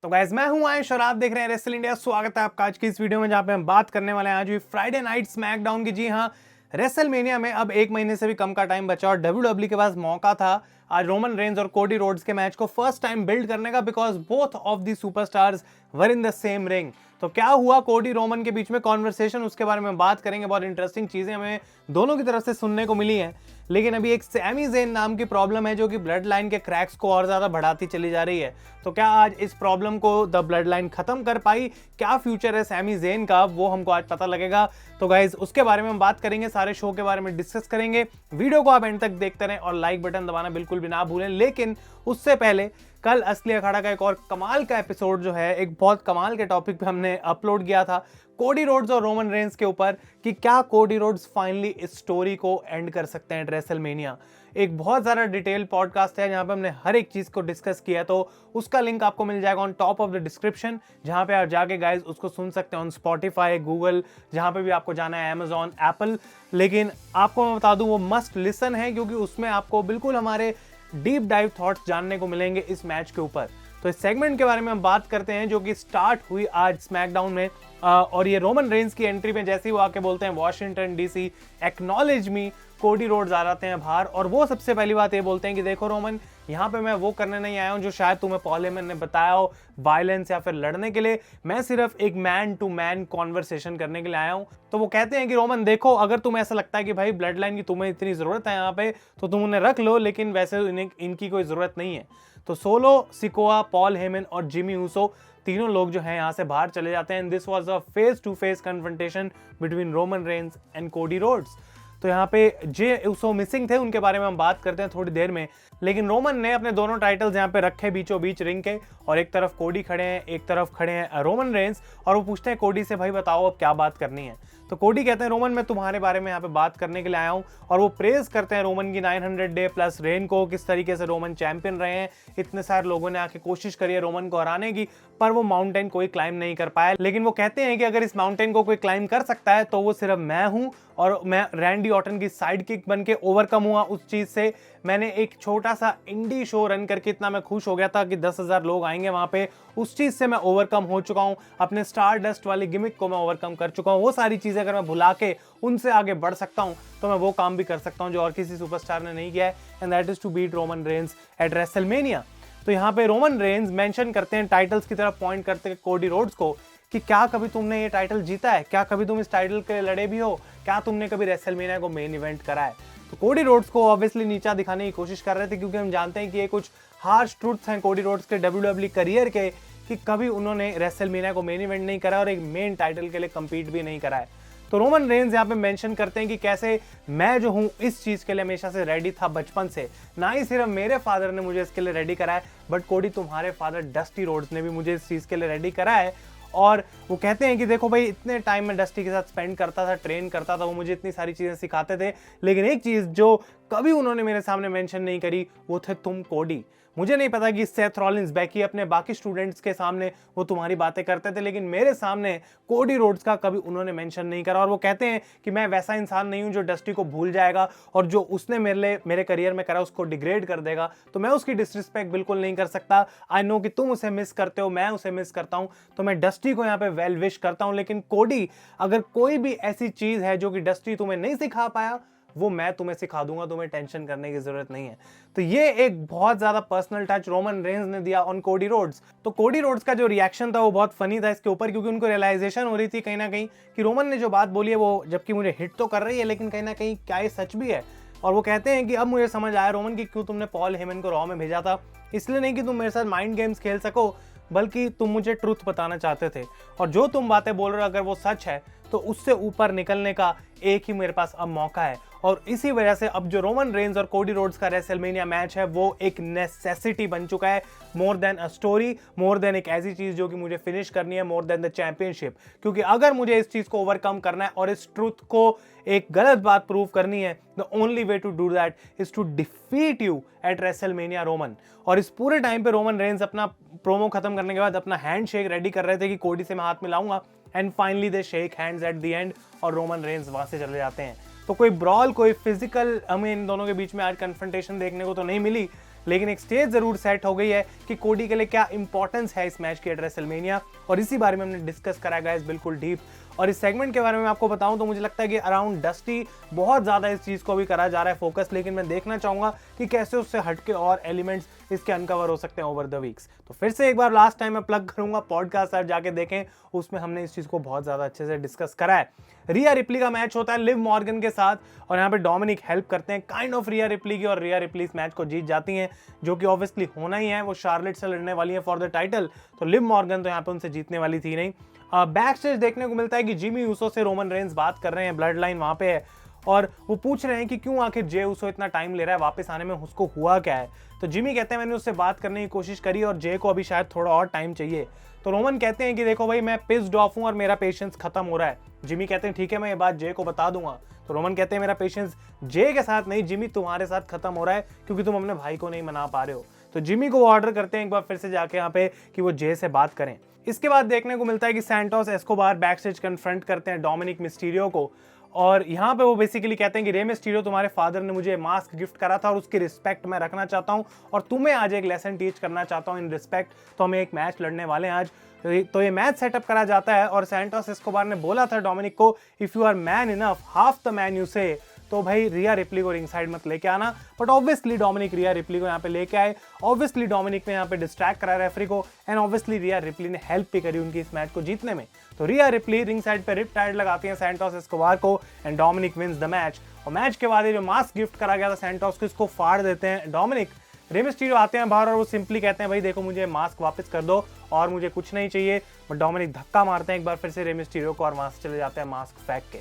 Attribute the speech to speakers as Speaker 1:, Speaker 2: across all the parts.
Speaker 1: तो गाइस मैं हूं आयुष और आप देख रहे हैं रेसल इंडिया। स्वागत है आपका आज की इस वीडियो में जहां पे हम बात करने वाले हैं आज हुई फ्राइडे नाइट स्मैकडाउन की। जी हां, रेसलमेनिया में अब एक महीने से भी कम का टाइम बचा और डब्ल्यूडब्ल्यू के पास मौका था आज रोमन रेंज और कोडी रोड्स के मैच को फर्स्ट टाइम बिल्ड करने का, because both of the superstars were in the same ring. तो क्या हुआ कोडी रोमन के बीच में कॉन्वर्सेशन, उसके बारे में बात करेंगे। बहुत इंटरेस्टिंग चीजें हमें दोनों की तरफ से सुनने को मिली हैं। लेकिन अभी एक सैमी ज़ेन नाम की प्रॉब्लम है जो कि ब्लड लाइन के क्रैक्स को और ज्यादा बढ़ाती चली जा रही है। तो क्या आज इस प्रॉब्लम को द ब्लड लाइन खत्म कर पाई? क्या फ्यूचर है सैमी ज़ेन का, वो हमको आज पता लगेगा। तो गाइज उसके बारे में हम बात करेंगे, सारे शो के बारे में डिस्कस करेंगे। वीडियो को आप एंड तक देखते रहें और लाइक बटन दबाना बिल्कुल भी ना भूलें। लेकिन उससे पहले कल असली अखाड़ा का एक और कमाल का एपिसोड जो है, एक बहुत कमाल के टॉपिक पे हमने अपलोड किया था कोडी रोड्स और रोमन रेंस के ऊपर कि क्या कोडी रोड्स फाइनली इस स्टोरी को एंड कर सकते हैं रेसलमेनिया। एक बहुत ज़्यादा डिटेल पॉडकास्ट है जहां पे हमने हर एक चीज़ को डिस्कस किया, तो उसका लिंक आपको मिल जाएगा on top of the description, जहां पे आप जाके गाइज उसको सुन सकते हैं ऑन स्पॉटिफाई, गूगल, जहां पे भी आपको जाना है, अमेजॉन, एप्पल। लेकिन आपको मैं बता दूं वो मस्ट लिसन है, क्योंकि उसमें आपको बिल्कुल हमारे डीप डाइव थॉट्स जानने को मिलेंगे इस मैच के ऊपर। तो इस सेगमेंट के बारे में हम बात करते हैं जो कि स्टार्ट हुई आज स्मैकडाउन में। और ये रोमन रेंस की एंट्री में जैसे ही वो आके बोलते हैं वॉशिंगटन डीसी एक्नॉलेज मी, कोडी रोड्स आ जाते हैं बाहर और वो सबसे पहली बात ये बोलते हैं कि देखो रोमन, यहाँ पे मैं वो करने नहीं आया हूँ जो शायद तुम्हें पॉल हेमन ने बताया हो, वायलेंस या फिर लड़ने के लिए। मैं सिर्फ एक मैन टू मैन कॉन्वर्सेशन करने के लिए आया हूँ। तो वो कहते हैं कि रोमन देखो, अगर तुम्हें ऐसा लगता है कि भाई ब्लड लाइन की तुम्हें इतनी जरूरत है यहाँ पे तो तुम उन्हें रख लो, लेकिन वैसे इनकी कोई जरूरत नहीं है। तो सोलो सिकोआ, पॉल हेमन और जिमी ऊसो तीनों लोग जो हैं यहाँ से बाहर चले जाते हैं। This was a face to face confrontation between Roman Reigns and Cody Rhodes. तो यहाँ पे जे ऊसो मिसिंग थे, उनके बारे में हम बात करते हैं थोड़ी देर में। लेकिन रोमन ने अपने दोनों टाइटल्स यहाँ पे रखे बीचों बीच रिंग के, और एक तरफ कोडी खड़े हैं, एक तरफ खड़े हैं रोमन रेंस, और वो पूछते हैं कोडी से भाई बताओ अब क्या बात करनी है। तो कोडी कहते हैं रोमन मैं तुम्हारे बारे में यहाँ पे बात करने के लिए आया हूँ, और वो प्रेज करते हैं रोमन की 900 डे प्लस रेन को, किस तरीके से रोमन चैंपियन रहे हैं। इतने सारे लोगों ने आके कोशिश करी है रोमन को हराने की, पर वो माउंटेन कोई क्लाइम नहीं कर पाया। लेकिन वो कहते हैं कि अगर इस माउंटेन को कोई क्लाइम कर सकता है तो वो सिर्फ मैं हूँ, और मैं रैंडी ऑर्टन की साइड किक बन के ओवरकम हुआ उस चीज से। मैंने एक छोटा सा इंडी शो रन करके इतना मैं खुश हो गया था कि 10,000 लोग आएंगे वहां पे, उस चीज से मैं ओवरकम हो चुका हूं। अपने स्टार डस्ट वाली गिमिक को मैं ओवरकम कर चुका हूं। वो सारी चीजें अगर मैं भुला के उनसे आगे बढ़ सकता हूं तो मैं वो काम भी कर सकता हूं जो और किसी सुपरस्टार ने नहीं किया है, and that is to beat Roman Reigns at WrestleMania. तो यहाँ पे रोमन रेंस मेंशन करते हैं टाइटल्स की तरफ पॉइंट करते हैं कोडी रोड्स को कि क्या कभी तुमने ये टाइटल जीता है, क्या कभी तुम इस टाइटल के लिए लड़े भी हो, क्या तुमने कभी रेसलमेनिया को मेन इवेंट करा है। तो कोडी रोड्स को ऑब्वियसली नीचा दिखाने की कोशिश कर रहे थे, क्योंकि हम जानते हैं कि ये कुछ हार्श ट्रूथ्स हैं कोडी रोड्स के डब्ल्यूडब्ल्यू करियर के, कि कभी उन्होंने रेसलमेनिया को मेन इवेंट नहीं करा और एक मेन टाइटल के लिए कंपीट भी नहीं करा है। तो रोमन रेंस यहाँ पे मेंशन करते हैं कि कैसे मैं जो हूँ इस चीज के लिए हमेशा से रेडी था बचपन से। ना ही सिर्फ मेरे फादर ने मुझे इसके लिए रेडी करा है, बट कोडी तुम्हारे फादर डस्टी रोड्स ने भी मुझे इस चीज के लिए रेडी करा है। और वो कहते हैं कि देखो भाई, इतने टाइम में डस्टी के साथ स्पेंड करता था, ट्रेन करता था, वो मुझे इतनी सारी चीजें सिखाते थे, लेकिन एक चीज जो कभी उन्होंने मेरे सामने मेंशन नहीं करी वो थे तुम कोडी। मुझे नहीं पता कि सेथ रॉलिंस, बैकी, अपने बाकी स्टूडेंट्स के सामने वो तुम्हारी बातें करते थे, लेकिन मेरे सामने कोडी रोड्स का कभी उन्होंने मेंशन नहीं करा। और वो कहते हैं कि मैं वैसा इंसान नहीं हूं जो डस्टी को भूल जाएगा और जो उसने मेरे करियर में करा उसको डिग्रेड कर देगा। तो मैं उसकी डिसरिस्पेक्ट बिल्कुल नहीं कर सकता। आई नो कि तुम उसे मिस करते हो, मैं उसे मिस करता हूं, तो मैं डस्टी को यहाँ पे वेल विश करता हूं। लेकिन कोडी, अगर कोई भी ऐसी चीज है जो कि डस्टी तुम्हें नहीं सिखा पाया, वो मैं तुम्हें सिखा दूंगा, तुम्हें टेंशन करने की जरूरत नहीं है। तो ये एक बहुत ज्यादा पर्सनल टच रोमन रेंस ने दिया ऑन कोडी रोड्स। तो कोडी रोड्स का जो रिएक्शन था वो बहुत फनी था इसके ऊपर, क्योंकि उनको रियलाइजेशन हो रही थी कहीं ना कहीं कि रोमन ने जो बात बोली है वो जबकि मुझे हिट तो कर रही है, लेकिन कहीं ना कहीं क्या ये सच भी है। और वो कहते हैं कि अब मुझे समझ आया रोमन कि क्यों तुमने पॉल हेमन को रॉ में भेजा था। इसलिए नहीं कि तुम मेरे साथ माइंड गेम्स खेल सको, बल्कि तुम मुझे ट्रूथ बताना चाहते थे, और जो तुम बातें बोल रहे हो अगर वो सच है तो उससे ऊपर निकलने का एक ही मेरे पास अब मौका है। और इसी वजह से अब जो रोमन रेंस और कोडी रोड्स का रेसलमेनिया मैच है वो एक नेसेसिटी बन चुका है, more than a story, more than एक ऐसी चीज जो कि मुझे फिनिश करनी है, मोर देन द चैंपियनशिप। क्योंकि अगर मुझे इस चीज को ओवरकम करना है और इस ट्रूथ को एक गलत बात प्रूव करनी है, the only way to do that is to defeat you at WrestleMania Roman. और इस पूरे टाइम पे रोमन रेंस अपना प्रोमो खत्म करने के बाद अपना हैंड शेक रेडी कर रहे थे कि कोडी से मैं हाथ मिलाऊंगा, and finally they shake hands at the end और रोमन रेंस वहां से चले जाते हैं। तो कोई ब्रॉल, कोई फिजिकल हमें इन दोनों के बीच में आज कन्फ्रंटेशन देखने को तो नहीं मिली, लेकिन एक स्टेज जरूर सेट हो गई है कि कोडी के लिए क्या इंपॉर्टेंस है इस मैच की एट रेसलमेनिया, और इसी बारे में हमने डिस्कस करा गाइस बिल्कुल डीप। और इस सेगमेंट के बारे में आपको बताऊं तो मुझे लगता है कि अराउंड डस्टी बहुत ज्यादा इस चीज को भी करा जा रहा है फोकस, लेकिन मैं देखना चाहूंगा कि कैसे उससे हटके और एलिमेंट्स इसके अनकवर हो सकते हैं ओवर द वीक्स। तो फिर से एक बार लास्ट टाइम मैं प्लग करूंगा पॉडकास्ट, आप जाके देखें, उसमें हमने इस चीज को बहुत ज्यादा अच्छे से डिस्कस करा है। रिया रिप्ली का मैच होता है लिव मॉर्गन के साथ, और यहाँ पे डोमिनिक हेल्प करते हैं काइंड ऑफ रिया रिप्ली की, और रिया रिप्ली इस मैच को जीत जाती हैं, जो कि ऑब्वियसली होना ही है। वो शार्लेट से लड़ने वाली है फॉर द टाइटल, तो लिव मॉर्गन तो यहाँ पे उनसे जीतने वाली थी नहीं। बैक स्टेज देखने को मिलता है कि जिमी यूसो से रोमन रेंस बात कर रहे हैं, ब्लड लाइन वहां पे है, और वो पूछ रहे हैं कि क्यों आखिर जे ऊसो इतना टाइम ले रहा है वापस आने में, उसको हुआ क्या है। तो जिमी कहते हैं मैंने उससे बात करने की कोशिश करी और जे को अभी शायद थोड़ा और टाइम चाहिए। तो रोमन कहते हैं कि देखो भाई मैं पिस्ड ऑफ हूं और मेरा पेशेंस खत्म हो रहा है। जिमी कहते हैं ठीक है मैं ये बात जे को बता दूंगा। तो रोमन कहते हैं मेरा पेशेंस जे के साथ नहीं जिमी तुम्हारे साथ खत्म हो रहा है, क्योंकि तुम अपने भाई को नहीं मना पा रहे हो। तो जिमी को ऑर्डर करते हैं एक बार फिर से जाके यहाँ पे कि वो जे से बात करें। इसके बाद देखने को मिलता है कि Santos Escobar back stage confront करते हैं डोमिनिक मिस्टीरियो को, और यहाँ पे वो बेसिकली कहते हैं कि रे मिस्टीरियो तुम्हारे फादर ने मुझे मास्क गिफ्ट करा था और उसकी रिस्पेक्ट मैं रखना चाहता हूँ, और तुम्हें आज एक लेसन टीच करना चाहता हूँ इन रिस्पेक्ट। तो हम एक मैच लड़ने वाले हैं आज। तो ये मैच सेटअप करा जाता है, और सैंटोस एस्कोबार ने बोला था डोमिनिक को if you are man enough half the man you say, तो भाई रिया रिप्ली को रिंग साइड मत लेके आना। But obviously Dominik Rhea Ripley को यहाँ पे लेके आए। ऑब्वियसली डोमिनिक ने यहाँ पे डिस्ट्रैक्ट करा रेफरी को, एंड ऑब्वियसली रिया रिप्ली ने हेल्प भी करी उनकी इस मैच को जीतने में। तो रिया रिप्ली रिंग साइड पे रिप टाइड लगाती हैं सैंटोस एस्कोबार को, and Dominik wins the match. और मैच के बाद ये जो मास्क गिफ्ट करा गया था सैंटोस को, इसको फाड़ देते हैं डोमिनिक। रे मिस्टीरियो आते हैं बाहर और वो सिंपली कहते हैं भाई देखो मुझे मास्क वापस कर दो और मुझे कुछ नहीं चाहिए। बट डोमिनिक धक्का मारते हैं एक बार फिर से रे मिस्टीरियो को, और वहां से चले जाते हैं मास्क फेंक के।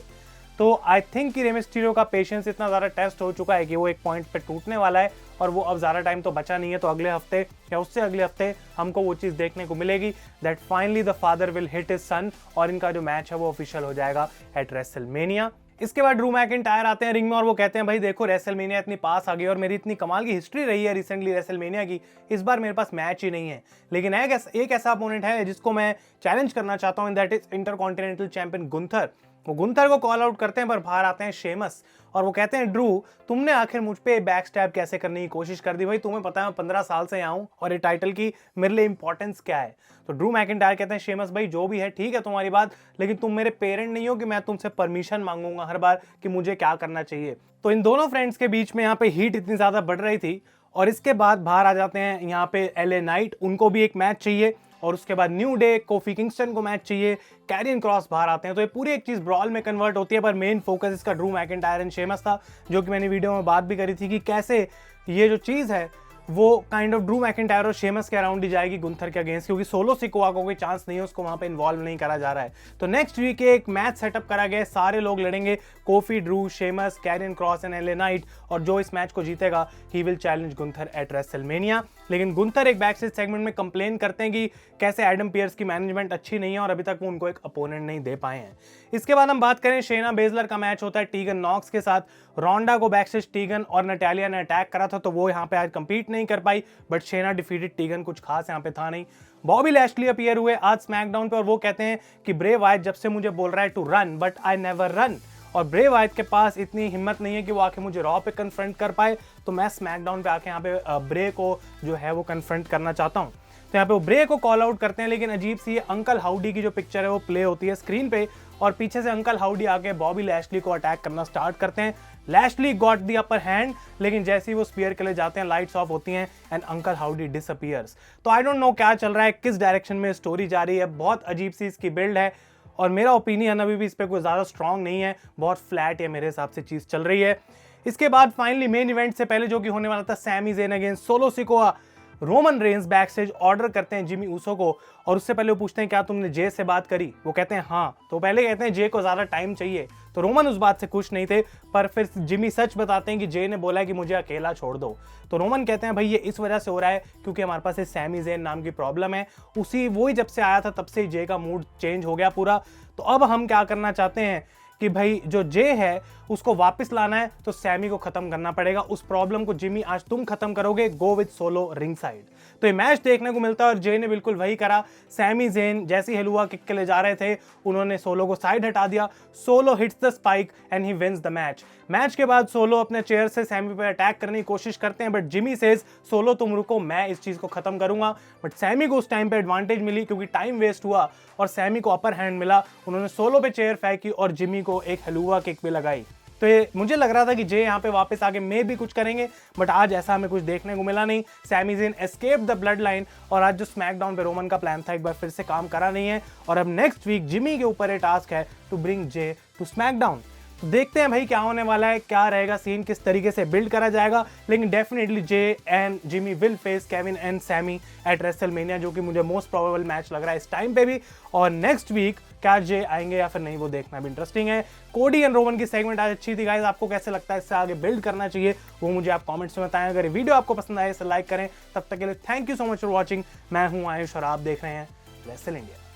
Speaker 1: तो आई थिंक कि रे मिस्टीरियो का पेशेंस इतना ज़्यादा टेस्ट हो चुका है कि वो एक पॉइंट पे टूटने वाला है, और वो अब ज़्यादा टाइम तो बचा नहीं है। तो अगले हफ्ते या उससे अगले हफ्ते हमको वो चीज़ देखने को मिलेगी that finally the father will hit his son, और इनका जो मैच है वो ऑफिशियल हो जाएगा एट रेसलमेनिया। इसके बाद ड्रू मैकिंटायर आते हैं रिंग में, और वो कहते हैं भाई देखो रेसलमेनिया इतनी पास आ गई और मेरी इतनी कमाल की हिस्ट्री रही है रिसेंटली रेसलमेनिया की, इस बार मेरे पास मैच ही नहीं है। लेकिन एक ऐसा अपोनेंट है जिसको मैं चैलेंज करना चाहता हूँ, that is intercontinental champion Gunther. वो गुंथर को कॉल आउट करते हैं, पर बाहर आते हैं शेमस, और वो कहते हैं ड्रू तुमने आखिर मुझ पे बैक स्टैब कैसे करने की कोशिश कर दी भाई, तुम्हें पता है मैं 15 साल से यहाँ हूँ और ये टाइटल की मेरे लिए इंपॉर्टेंस क्या है। तो ड्रू मैकिंटायर कहते हैं शेमस भाई जो भी है ठीक है तुम्हारी बात, लेकिन तुम मेरे पेरेंट नहीं हो कि मैं तुमसे परमिशन मांगूंगा हर बार कि मुझे क्या करना चाहिए। तो इन दोनों फ्रेंड्स के बीच में यहाँ पे हीट इतनी ज्यादा बढ़ रही थी, और इसके बाद बाहर आ जाते हैं यहाँ पे एलए नाइट, उनको भी एक मैच चाहिए, और उसके बाद न्यू डे कोफी किंगस्टन को मैच चाहिए, कैरियन क्रॉस बाहर आते हैं। तो ये पूरी एक चीज ब्रॉल में कन्वर्ट होती है, पर मेन फोकस इसका ड्रू मैकिंटायर एंड शेमस था, जो कि मैंने वीडियो में बात भी करी थी कि कैसे ये जो चीज है वो काइंड ऑफ ड्रू मैकिंटायर और शेमस के अराउंड ही जाएगी गुंथर के अगेंस्ट, क्योंकि सोलो सिकोआ को कोई चांस नहीं है, उसको वहां पे इन्वॉल्व नहीं करा जा रहा है। तो नेक्स्ट वीक एक मैच सेटअप करा गया, सारे लोग लड़ेंगे, Kofi, Drew, Sheamus, Karrion Kross and LA Knight, और जो इस मैच को जीतेगा he will challenge Gunther at WrestleMania. लेकिन गुंथर एक बैक स्टेज सेगमेंट में कंप्लेन करते हैं कि कैसे एडम पियर्स की मैनेजमेंट अच्छी नहीं है और अभी तक वो उनको एक अपोनेंट नहीं दे पाए हैं। इसके बाद हम बात करें शेना बेजलर का मैच होता है टीगन नॉक्स के साथ। रोंडा को बैक स्टेज टीगन और नटालिया ने अटैक करा था, तो वो यहाँ पे आज कंपीट नहीं कर पाई, बट शेना डिफीटेड टीगन, कुछ खास यहाँ पे था नहीं। बॉबी लैशली अपीयर हुए आज स्मैकडाउन पे, और वो कहते हैं कि ब्रे वाइट जब से मुझे बोल रहा है to run but I never run, और ब्रे वाइट के पास इतनी हिम्मत नहीं है कि वो आके मुझे रॉ पे कन्फ्रंट कर पाए, तो मैं स्मैकडाउन पे आके यहाँ पे ब्रे को जो है वो कन्फ्रंट करना चाहता हूँ। तो यहाँ पे वो ब्रे को कॉल आउट करते हैं, लेकिन अजीब सी अंकल हाउडी की जो पिक्चर है वो प्ले होती है स्क्रीन पे, और पीछे से अंकल हाउडी आके बॉबी लैशली को अटैक करना स्टार्ट करते हैं। Lashley got the upper hand, लेकिन जैसे ही वो स्पीयर के लिए जाते हैं लाइट्स ऑफ होती हैं एंड अंकल हाउडी डिसअपीयर्स। तो आई डोंट नो क्या चल रहा है, किस डायरेक्शन में स्टोरी जा रही है, बहुत अजीब सी इसकी बिल्ड है, और मेरा ओपिनियन अभी भी इस पर कोई ज़्यादा स्ट्रॉन्ग नहीं है, बहुत फ्लैट है मेरे हिसाब से चीज़ चल रही है। इसके बाद फाइनली मेन इवेंट से पहले जो कि होने वाला था Sami Zayn against Solo Sikoa, Roman Reigns backstage order करते हैं जिमी ऊसो को, और उससे पहले वो पूछते हैं क्या तुमने जे से बात करी, वो कहते हैं हाँ। तो पहले कहते हैं जे को ज़्यादा टाइम चाहिए, तो रोमन उस बात से खुश नहीं थे, पर फिर जिमी सच बताते हैं कि जे ने बोला है कि मुझे अकेला छोड़ दो। तो रोमन कहते हैं भाई ये इस वजह से हो रहा है क्योंकि हमारे पास सैमी ज़ेन नाम की प्रॉब्लम है, वही जब से आया था तब से जे का मूड चेंज हो गया पूरा। तो अब हम क्या करना चाहते हैं कि भाई जो जे है उसको वापस लाना है तो सैमी को खत्म करना पड़ेगा। उस प्रॉब्लम को जिमी आज तुम खत्म करोगे, go with solo ring side. तो ये मैच देखने को मिलता है और जे ने बिल्कुल वही करा। सैमी ज़ेन जैसी हेलुआ किक के लिए जा रहे थे, उन्होंने सोलो को साइड हटा दिया। Solo hits the spike and he wins the match. Match के बाद सोलो अपने चेयर से सैमी पर अटैक करने की कोशिश करते हैं, बट जिमी सेज सोलो तुम रुको, मैं इस चीज को खत्म करूंगा। बट सैमी को उस टाइम पे एडवांटेज मिली क्योंकि टाइम वेस्ट हुआ और सैमी को अपर हैंड मिला। उन्होंने सोलो पे चेयर फेंकी और जिमी को एक हेलुआ किक भी लगाई। तो ये मुझे लग रहा था कि जे यहाँ पे वापस आके मे भी कुछ करेंगे, बट आज ऐसा हमें कुछ देखने को मिला नहीं। Sami Zayn escape the bloodline और आज जो स्मैकडाउन पे रोमन का प्लान था एक बार फिर से काम करा नहीं है और अब नेक्स्ट वीक जिमी के ऊपर ये टास्क है to bring Jey to SmackDown. तो देखते हैं भाई क्या होने वाला है, क्या रहेगा सीन, किस तरीके से बिल्ड करा जाएगा। लेकिन definitely Jey and Jimmy will face Kevin and Sami at WrestleMania, जो कि मुझे मोस्ट प्रोबेबल मैच लग रहा है इस टाइम पे भी। और नेक्स्ट वीक क्या जे आएंगे या फिर नहीं, वो देखना भी इंटरेस्टिंग है। कोडी एंड रोमन की सेगमेंट आज अच्छी थी गाइस, आपको कैसे लगता है इससे आगे बिल्ड करना चाहिए वो मुझे आप कमेंट्स में बताएं। अगर वीडियो आपको पसंद आए इसे लाइक करें। तब तक के लिए thank you so much for watching. मैं हूं आयुष और आप देख रहे हैं रेसल इंडिया।